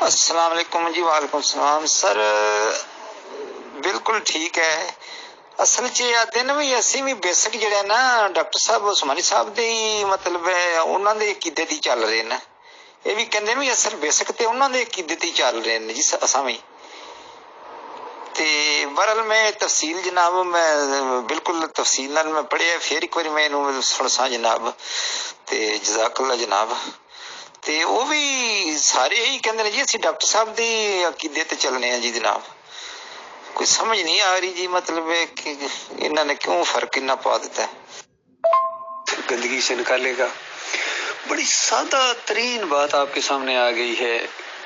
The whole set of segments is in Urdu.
السلام علیکم جی. وعلیکم السلام سر. بالکل ٹھیک ہے. اصل چ آتے نا بھی اسی بھی بیسک جڑے نا ڈاکٹر صاحب عثمانی صاحب دے مطلب انہاں دے عقیدے دی چل رہے نا. یہ بھی کہندے بھی اصل بیسک تے انہاں دے عقیدے دی چل رہے ہیں جی اساں بھی. تے برل میں تفصیل جناب میں بالکل تفصیل نال میں پڑھیا پھر ایک بار میں انہوں سنسا جناب. تے جزاک اللہ جناب. تے وہ بھی سارے یہی کہندے نے جی اسی ڈاکٹر صاحب دی عقیدے تے چلنے ہیں جی جناب. کوئی سمجھ نہیں آ رہی جی مطلب ہے کہ انہوں نے کیوں فرق اتنا پا دیتا ہے. گندگی سے نکالے گا. بڑی سادہ ترین بات آپ کے سامنے آ گئی ہے.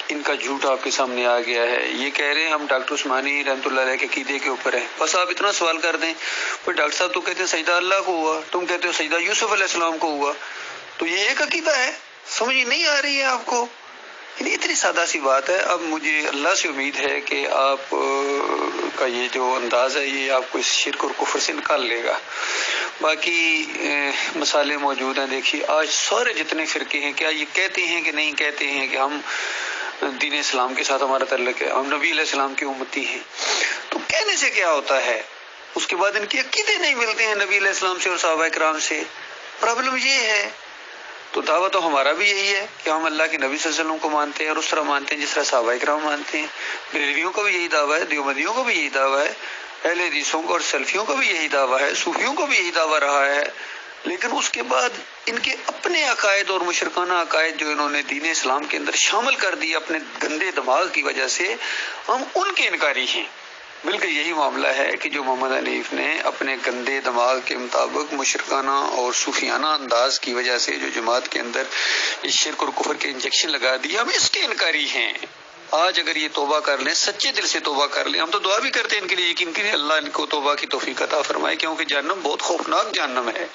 ان کا جھوٹ آپ کے سامنے آ گیا ہے. یہ کہہ رہے ہیں ہم ڈاکٹر عثمانی رحمۃ اللہ علیہ کے عقیدے کے اوپر ہیں. بس آپ اتنا سوال کر دیں بھائی ڈاکٹر صاحب تو کہتے ہیں سجدہ اللہ کو ہوا, تم کہتے ہو سجدہ یوسف علیہ السلام کو ہوا, تو یہ ایک عقیدہ ہے. سمجھ نہیں آ رہی ہے آپ کو. اتنی سادہ سی بات ہے. اب مجھے اللہ سے امید ہے کہ آپ کا یہ جو انداز ہے یہ آپ کو اس شرک اور کفر سے نکال لے گا. باقی مسائل موجود ہیں. دیکھیے آج سارے جتنے فرقے ہیں کیا یہ کہتے ہیں کہ نہیں کہتے ہیں کہ ہم دین اسلام کے ساتھ ہمارا تعلق ہے, ہم نبی علیہ السلام کی امتی ہیں. تو کہنے سے کیا ہوتا ہے, اس کے بعد ان کے عقیدے نہیں ملتے ہیں نبی علیہ السلام سے اور صحابہ کرام سے. پرابلم یہ ہے. تو دعویٰ تو ہمارا بھی یہی ہے کہ ہم اللہ کے نبی صلی اللہ علیہ وسلم کو مانتے ہیں اور اس طرح مانتے ہیں جس طرح صحابہ کرام مانتے ہیں. بریلویوں کا بھی یہی دعویٰ ہے, دیوبندیوں کا بھی یہی دعویٰ ہے, اہل حدیثوں کو اور سلفیوں کا بھی یہی دعویٰ ہے, صوفیوں کا بھی یہی دعویٰ رہا ہے. لیکن اس کے بعد ان کے اپنے عقائد اور مشرکانہ عقائد جو انہوں نے دین اسلام کے اندر شامل کر دی اپنے گندے دماغ کی وجہ سے, ہم ان کے انکاری ہیں. بالکل یہی معاملہ ہے کہ جو محمد حنیف نے اپنے گندے دماغ کے مطابق مشرکانہ اور صوفیانہ انداز کی وجہ سے جو جماعت کے اندر اس شرک اور کفر کے انجیکشن لگا دیا, ہم اس کے انکاری ہیں. آج اگر یہ توبہ کر لیں, سچے دل سے توبہ کر لیں, ہم تو دعا بھی کرتے ہیں ان کے لیے یقین کریں اللہ ان کو توبہ کی توفیق عطا فرمائے, کیونکہ جہنم بہت خوفناک جہنم ہے.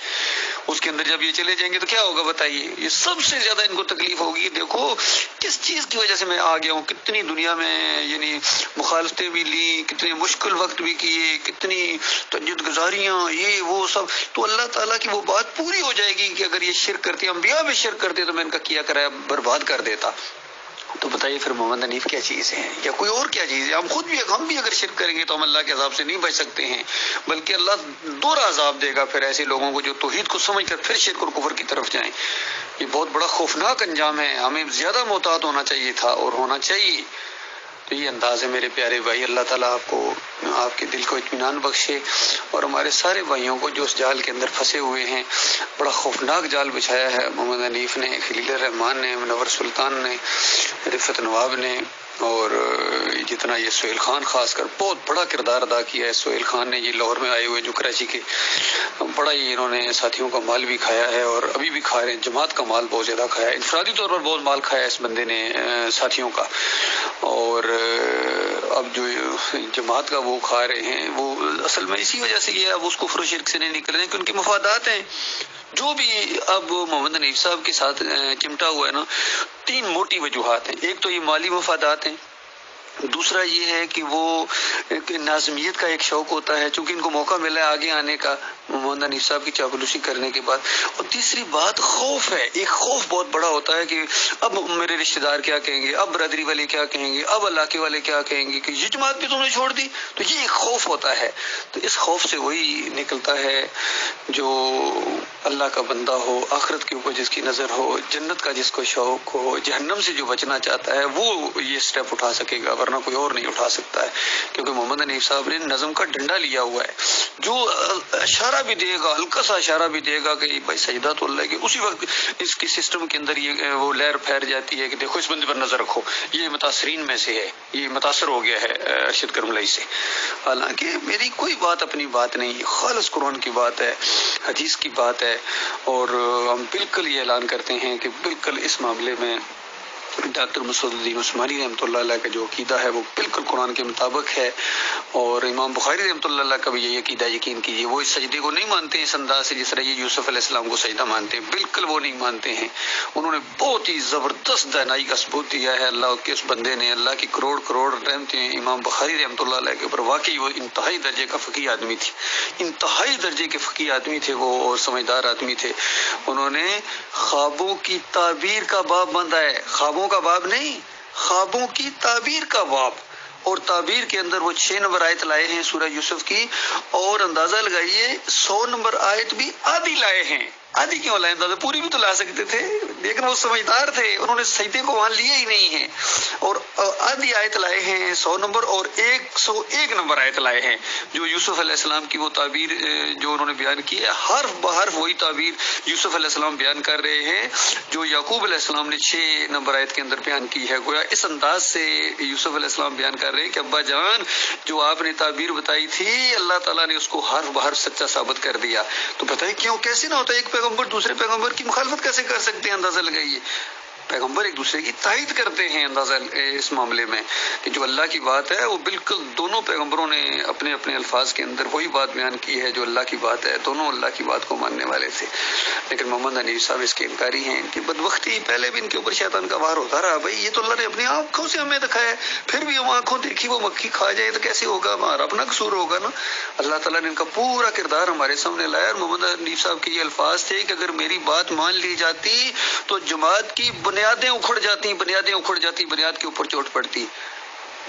اس کے اندر جب یہ چلے جائیں گے تو کیا ہوگا بتائیے. یہ سب سے زیادہ ان کو تکلیف ہوگی. دیکھو کس چیز کی وجہ سے میں آ گیا ہوں, کتنی دنیا میں یعنی مخالفتیں بھی لی, کتنے مشکل وقت بھی کیے, کتنی تجدید گزاریاں, یہ وہ سب. تو اللہ تعالیٰ کی وہ بات پوری ہو جائے گی کہ اگر یہ شرک کرتے, انبیاء بھی شرک کرتے, تو میں ان کا کیا کرایا برباد کر دیتا. تو بتائیے پھر محمد حنیف کیا چیز ہے یا کوئی اور کیا چیز ہے. ہم بھی اگر شرک کریں گے تو ہم اللہ کے عذاب سے نہیں بچ سکتے ہیں, بلکہ اللہ دوہرا عذاب دے گا پھر ایسے لوگوں کو جو توحید کو سمجھ کر پھر شرک اور کفر کی طرف جائیں. یہ بہت بڑا خوفناک انجام ہے. ہمیں زیادہ محتاط ہونا چاہیے تھا اور ہونا چاہیے. تو یہ انداز ہے میرے پیارے بھائی. اللہ تعالیٰ آپ کو, آپ کے دل کو اطمینان بخشے, اور ہمارے سارے بھائیوں کو جو اس جال کے اندر پھنسے ہوئے ہیں. بڑا خوفناک جال بچھایا ہے محمد حنیف نے, خلیل الرحمان نے, منور سلطان نے, رفت نواب نے, اور جتنا یہ سہیل خان خاص کر بہت بڑا کردار ادا کیا ہے. سہیل خان نے یہ لاہور میں آئے ہوئے جو کراچی کے, بڑا ہی انہوں نے ساتھیوں کا مال بھی کھایا ہے اور ابھی بھی کھا رہے ہیں. جماعت کا مال بہت زیادہ کھایا ہے, انفرادی طور پر بہت مال کھایا ہے اس بندے نے ساتھیوں کا. اور اب جو جماعت کا وہ کھا رہے ہیں وہ اصل میں اسی وجہ سے یہ اب اس کفر و شرک سے نہیں نکل رہے ہیں کہ ان کے مفادات ہیں. جو بھی اب محمد حنیف صاحب کے ساتھ چمٹا ہوا ہے نا, تین موٹی وجوہات ہیں. ایک تو یہ مالی مفادات ہیں, دوسرا یہ ہے کہ وہ ایک نازمیت کا ایک شوق ہوتا ہے چونکہ ان کو موقع ملا ہے آگے آنے کا محمد حنیف صاحب کی چاپلوسی کرنے کے بعد. اور تیسری بات خوف ہے. ایک خوف بہت بڑا ہوتا ہے کہ اب میرے رشتہ دار کیا کہیں گے, اب برادری والے کیا کہیں گے, اب علاقے والے کیا کہیں گے کہ یہ جماعت بھی تم نے چھوڑ دی. تو یہ ایک خوف ہوتا ہے. تو اس خوف سے وہی نکلتا ہے جو اللہ کا بندہ ہو, آخرت کے اوپر جس کی نظر ہو, جنت کا جس کو شوق ہو, جہنم سے جو بچنا چاہتا ہے, وہ یہ سٹیپ اٹھا سکے گا, ورنہ کوئی اور نہیں اٹھا سکتا ہے. کیونکہ محمد حنیف صاحب نے نظم کا ڈنڈا لیا ہوا ہے. جو اشارہ بھی دے گا, ہلکا سا اشارہ بھی دے گا کہ بھائی سجدہ تو اللہ کی, اسی وقت اس کی سسٹم کے اندر یہ وہ لہر پھیر جاتی ہے کہ دیکھو اس بندے پر نظر رکھو, یہ متاثرین میں سے ہے, یہ متاثر ہو گیا ہے ارشد کرملائی سے. حالانکہ میری کوئی بات اپنی بات نہیں, خالص قرآن کی بات ہے, حدیث کی بات ہے. اور ہم بالکل یہ اعلان کرتے ہیں کہ بالکل اس معاملے میں ڈاکٹر مسعود الدین عثمانی رحمۃ اللہ علیہ کا جو عقیدہ ہے وہ بالکل قرآن کے مطابق ہے. اور امام بخاری رحمۃ اللہ علیہ کا بھی یہ عقیدہ یقین کیجیے, وہ اس سجدے کو نہیں مانتے ہیں اس انداز سے جس طرح یہ یوسف علیہ السلام کو سجدہ مانتے ہیں. بالکل وہ نہیں مانتے ہیں. انہوں نے بہت ہی زبردست دانائی کا ثبوت دیا ہے. اللہ کے اس بندے نے, اللہ کی کروڑ کروڑ رحمتیں امام بخاری رحمۃ اللہ علیہ کے اوپر. واقعی وہ انتہائی درجے کا فقیہ آدمی تھی, انتہائی درجے کے فقیہ آدمی تھے وہ, اور سمجھدار آدمی تھے. انہوں نے خوابوں کی تعبیر کا باب باندھا ہے, خوابوں کا باب نہیں, خوابوں کی تعبیر کا باب، اور تعبیر کے اندر وہ 6 نمبر آیت لائے ہیں سورہ یوسف کی، اور اندازہ لگائیے 100 نمبر آیت بھی آدھی لائے ہیں۔ آدھی کیوں لائے؟ اندازہ پوری بھی تو لا سکتے تھے، لیکن وہ سمجھدار تھے، انہوں نے سجدے کو وہاں لیے ہی نہیں ہیں، اور آدھی آیت لائے ہیں 100 نمبر، اور 101 نمبر آیت لائے ہیں جو یوسف علیہ السلام کی وہ تعبیر جو انہوں نے بیان کی ہے، حرف بحرف وہی تعبیر یوسف علیہ السلام بیان کر رہے ہیں جو یعقوب علیہ السلام نے 6 نمبر آیت کے اندر بیان کی ہے۔ گویا اس انداز سے یوسف علیہ السلام بیان کر رہے ہیں کہ ابا جان جو آپ نے تعبیر بتائی تھی اللہ تعالیٰ نے اس کو حرف بحرف سچا ثابت کر دیا۔ تو بتائیں کیوں، کیسے نہ ہوتا؟ ایک پیغمبر دوسرے پیغمبر کی مخالفت کیسے کر سکتے ہیں؟ اندازہ لگائیے، پیغمبر ایک دوسرے کی تائید کرتے ہیں۔ اندازہ اس معاملے میں کہ جو اللہ کی بات ہے وہ بالکل دونوں پیغمبروں نے اپنے اپنے الفاظ کے اندر وہی بات بیان کی ہے جو اللہ کی بات ہے، دونوں اللہ کی بات کو ماننے والے تھے۔ لیکن محمد حنیف صاحب اس کے انکاری ہیں، ان کی بدبختی پہلے بھی ان کے اوپر شیطان کا وار ہوتا رہا۔ بھائی یہ تو اللہ نے اپنی آنکھوں سے ہمیں دکھایا ہے، پھر بھی ہم آنکھوں دیکھی وہ مکھی کھا جائے تو کیسے ہوگا؟ ہمارا اپنا قصور ہوگا نا۔ اللہ تعالیٰ نے ان کا پورا کردار ہمارے سامنے لایا، اور محمد حنیف صاحب کے یہ الفاظ تھے کہ اگر میری بات مان لی جاتی تو جماعت کی بنیادیں اکھڑ جاتی، بنیاد کے اوپر چوٹ پڑتی۔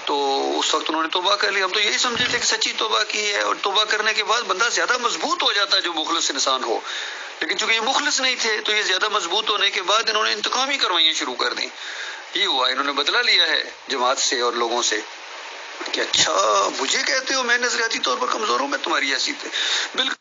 تو اس وقت انہوں نے توبہ کر لی۔ ہم تو یہی سمجھے تھے کہ سچی توبہ کی ہے، اور توبہ کرنے کے بعد بندہ زیادہ مضبوط ہو جاتا ہے جو مخلص انسان ہو، لیکن چونکہ یہ مخلص نہیں تھے تو یہ زیادہ مضبوط ہونے کے بعد انہوں نے انتقامی کروائیاں شروع کر دیں۔ یہ ہوا، انہوں نے بدلہ لیا ہے جماعت سے اور لوگوں سے کہ اچھا مجھے کہتے ہو میں نظریاتی طور پر کمزور ہوں، میں تمہاری حیثیت ہے بالکل